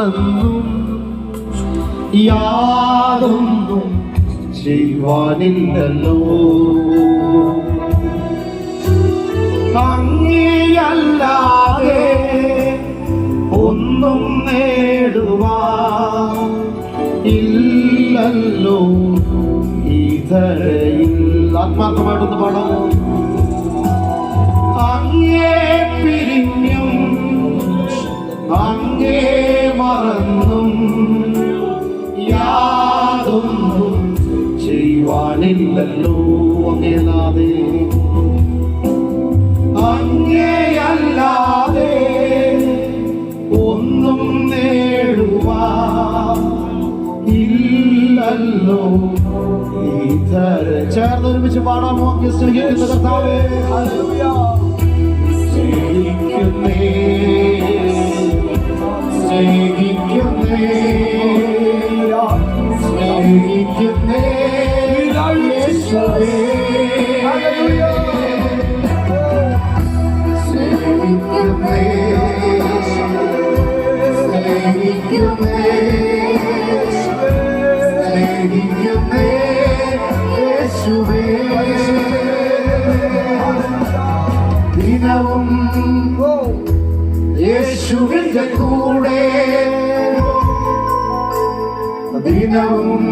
മറന്നും യാതൊന്നും ചെയ്യുവാനില്ലല്ലോ. അങ്ങേയല്ലാതെ ഒന്നും നേടുവാൻ ഇല്ലല്ലോ ഈ ധരയിൽ. ആത്മാർത്ഥമായിട്ടൊന്ന് പാടാമോ? അങ്ങേ പിരിഞ്ഞും അങ്ങേ മറന്നും യാതൊന്നും ചെയ്യുവാനില്ലല്ലോ. അങ്ങേയല്ലാതെ അങ്ങേയല്ലാതെ ഒന്നും നേടുവാൻ ഇല്ലല്ലോ ഈ ധര. ചേർന്ന് ഒരുമിച്ച് പാടാമോ? സ്നേഹിക്കുന്ന കർത്താവേ, സ്നേഹിക്കുന്നേ സ്നേഹിക്കുന്നേ സ്നേഹിക്കുന്നേ യേശുവേ, സ്നേഹിക്കുന്നേ സ്നേഹിക്കുന്നേ സ്നേഹിക്കുന്നേ യേശുവേ. ദിനവും യേശുവിന്റെ കൂടെ, ദിനവും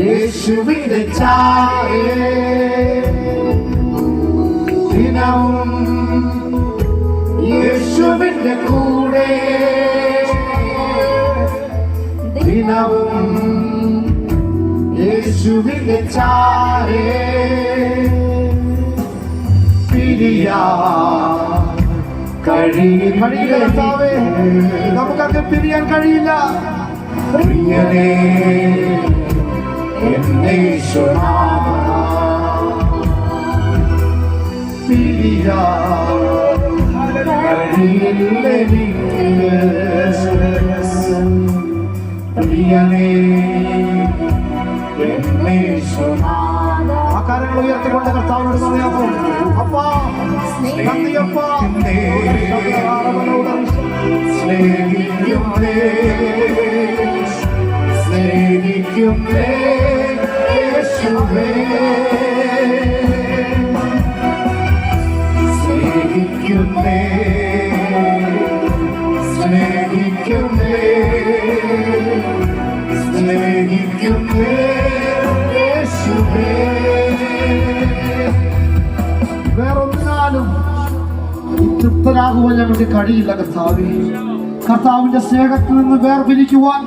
യേശുവിന്റെ ചാരേ, ദിനവും യേശുവിന്റെ കൂടെ, ദിനവും യേശുവിന്റെ ചാരേ. കഴിയില്ല കർത്താവേ, നമുക്കങ്ങ് പിരിയാൻ കഴിയില്ല. പ്രിയനേ എന്റെ പ്രിയനേ എന്നെ. ആ കാര്യങ്ങൾ ഉയർത്തിക്കൊണ്ട് കർത്താവിനോട് പറയാമോ? അപ്പാ നന്ദിയപ്പാ, സ്നേഹിക്കുന്നേ സ്നേഹിക്കുന്നേ യേശുവേ, സ്നേഹിക്കുന്നേ സ്നേഹിക്കുന്നേ സ്നേഹിക്കുന്നേ യേശുവേ. വേറൊന്നിനാലും തൃപ്തരാകുവാൻ ഞങ്ങൾക്ക് കഴിയില്ല കർത്താവേ. കർത്താവിന്റെ സ്നേഹത്തിൽ നിന്ന് വേർപിരിക്കുവാൻ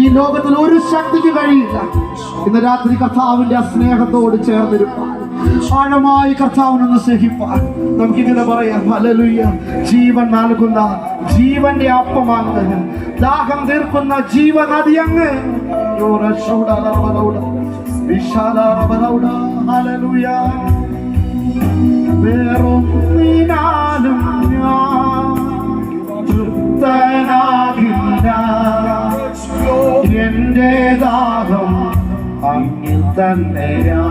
ഈ ലോകത്തിൽ ഒരു ശക്തിക്ക് കഴിയില്ല. ഇന്ന് രാത്രി കർത്താവിന്റെ ആ സ്നേഹത്തോട് ചേർന്നിരുപ്പാൻ, ആഴമായി കർത്താവിനൊന്ന് സ്നേഹിപ്പാൻ നമുക്കിങ്ങനെ പറയാം. ഹല്ലേലൂയ. ജീവൻ നൽകുന്ന ജീവന്റെ അപ്പമാണ്, ദാഹം തീർക്കുന്ന ജീവനദി അങ്ങ്. ഹല്ലേലൂയ. വേറൊന്നിനാലും ഞാൻ തൃപ്തനാകില്ല, എന്റെ ദാഹം അങ്ങിൽ തന്നെയാ.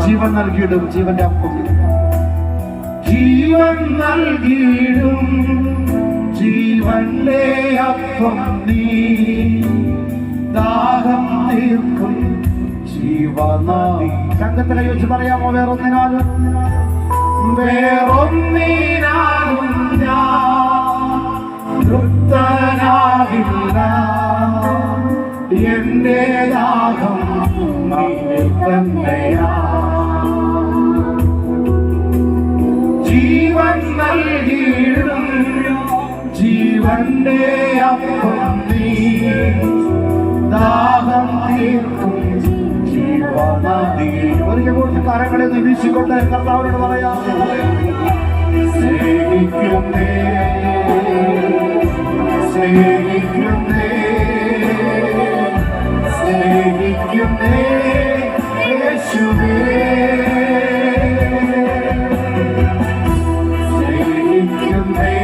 ജീവൻ നൽകിയിടും ജീവന്റെ അപ്പം, ജീവൻ നൽകിയിടും ജീവന്റെ അപ്പം നീ. ദാഹം തീർക്കും ജീവനദി. സംഘത്തിനെ വെച്ച് പറയാമോ? വേറൊന്നിനാലും വേറൊന്നിനാലും ഞാൻ തൃപ്തനാകില്ല, എന്റെ ദാഹം അങ്ങിൽ തന്നെയാ. ജീവൻ നൽകിയിടും ജീവന്റെ അപ്പം നീ. ദാഹം തീർക്കും ജീവനദി. ഒരിക്കൽ കൂടി കരങ്ങളെ വീശിക്കൊണ്ട് കർത്താവിനോട് പറയാം. സ്നേഹിക്കുന്നേ സ്നേഹിക്കുന്നേ സ്നേഹിക്കുന്നേ യേശുവേ, സ്നേഹിക്കുന്നേ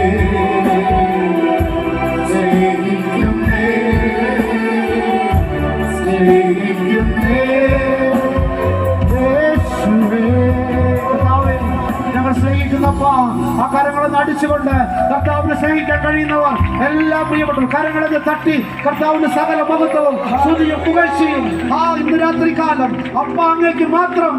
സ്നേഹിക്കുന്നേ സ്നേഹിക്കുന്നേ യേശുവേ. ഞങ്ങൾ സ്നേഹിക്കുന്നപ്പ ആ കരങ്ങളൊന്ന് അടിച്ചുകൊണ്ട് കർത്താവിനെ സ്നേഹിക്കാൻ കഴിയുന്നവർ എല്ലാ പ്രിയപ്പെട്ടവർ കരങ്ങളൊന്ന് തട്ടി കർത്താവിന്റെ സകല മഹത്വവും സ്തുതിയും പുകഴ്ചയും ഇന്ന് രാത്രി കാലം അപ്പ അങ്ങേക്ക് മാത്രം